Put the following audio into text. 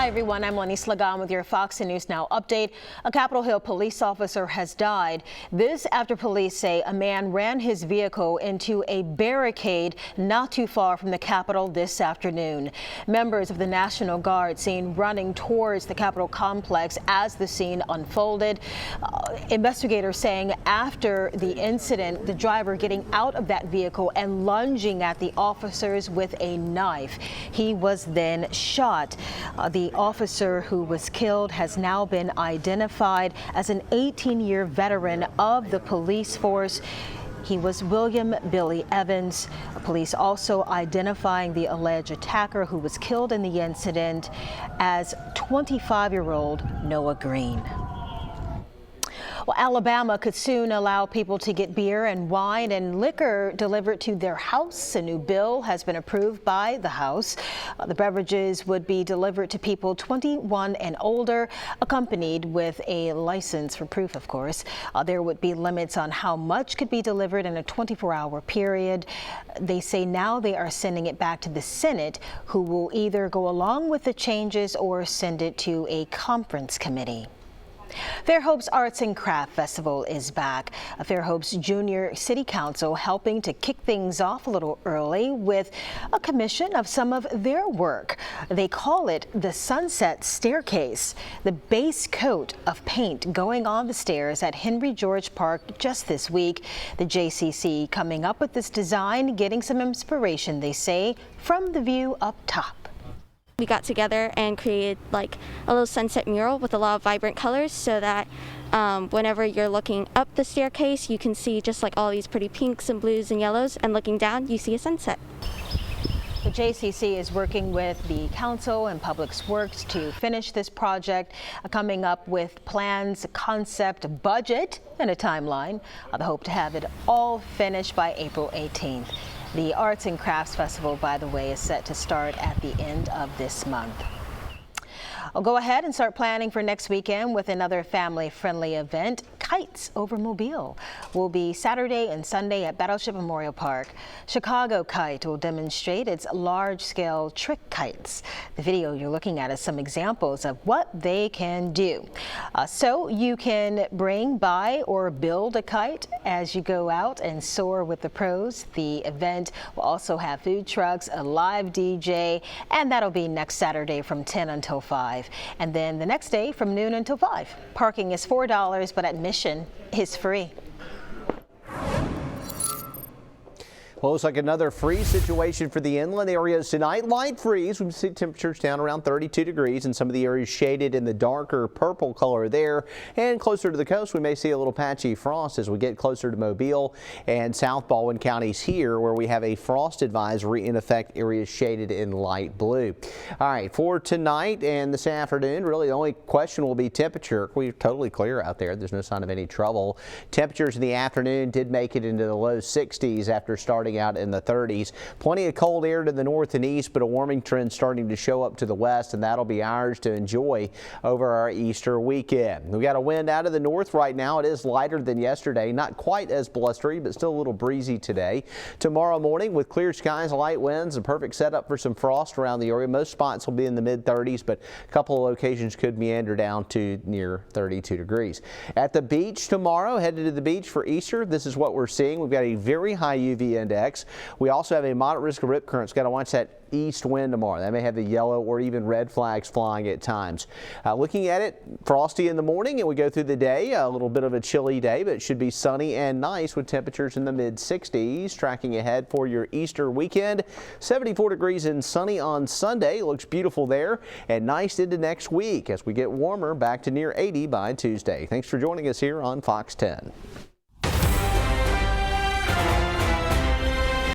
Hi everyone, I'm Lenny Slagan with your Fox News Now update. A Capitol Hill police officer has died. This after police say a man ran his vehicle into a barricade not too far from the Capitol this afternoon. Members of the National Guard seen running towards the Capitol complex as the scene unfolded. Investigators saying after the incident, the driver getting out of that vehicle and lunging at the officers with a knife. He was then shot. The officer who was killed has now been identified as an 18-year veteran of the police force. He was William Billy Evans. Police also identifying the alleged attacker who was killed in the incident as 25-year-old Noah Green. Well, Alabama could soon allow people to get beer and wine and liquor delivered to their house. A new bill has been approved by the House. The beverages would be delivered to people 21 and older, accompanied with a license for proof, of course. There would be limits on how much could be delivered in a 24-hour period. They say now they are sending it back to the Senate, who will either go along with the changes or send it to a conference committee. Fairhope's Arts and Craft Festival is back. Fairhope's Junior City Council helping to kick things off a little early with a commission of some of their work. They call it the Sunset Staircase, the base coat of paint going on the stairs at Henry George Park just this week. The JCC coming up with this design, getting some inspiration, they say, from the view up top. We got together and created like a little sunset mural with a lot of vibrant colors so that whenever you're looking up the staircase, you can see just like all these pretty pinks and blues and yellows, and looking down, you see a sunset. The JCC is working with the Council and Public Works to finish this project, coming up with plans, concept, budget, and a timeline. They hope to have it all finished by April 18th. The Arts and Crafts Festival, by the way, is set to start at the end of this month. I'll go ahead and start planning for next weekend with another family-friendly event. Kites over Mobile will be Saturday and Sunday at Battleship Memorial Park. Chicago Kite will demonstrate its large-scale trick kites. The video you're looking at is some examples of what they can do. So you can bring, buy, or build a kite as you go out and soar with the pros. The event will also have food trucks, a live DJ, and that'll be next Saturday from 10 until 5. And then the next day from noon until 5. Parking is $4, but admission is free. Well, looks like another freeze situation for the inland areas tonight. Light freeze. We see temperatures down around 32 degrees and some of the areas shaded in the darker purple color there. And closer to the coast, we may see a little patchy frost as we get closer to Mobile and South Baldwin counties here, where we have a frost advisory in effect, areas shaded in light blue. All right, for tonight and this afternoon, really the only question will be temperature. We're totally clear out there. There's no sign of any trouble. Temperatures in the afternoon did make it into the low 60s after starting out in the 30s. Plenty of cold air to the north and east, but a warming trend starting to show up to the west, and that'll be ours to enjoy over our Easter weekend. We got a wind out of the north right now. It is lighter than yesterday, not quite as blustery, but still a little breezy today. Tomorrow morning with clear skies, light winds, a perfect setup for some frost around the area. Most spots will be in the mid 30s, but a couple of locations could meander down to near 32 degrees. At the beach tomorrow, headed to the beach for Easter, this is what we're seeing. We've got a very high UV index. We also have a moderate risk of rip currents. Got to watch that east wind tomorrow. That may have the yellow or even red flags flying at times. Looking at it, frosty in the morning, and we go through the day. A little bit of a chilly day, but it should be sunny and nice with temperatures in the mid 60s. Tracking ahead for your Easter weekend, 74 degrees and sunny on Sunday. Looks beautiful there, and nice into next week as we get warmer, back to near 80 by Tuesday. Thanks for joining us here on Fox 10.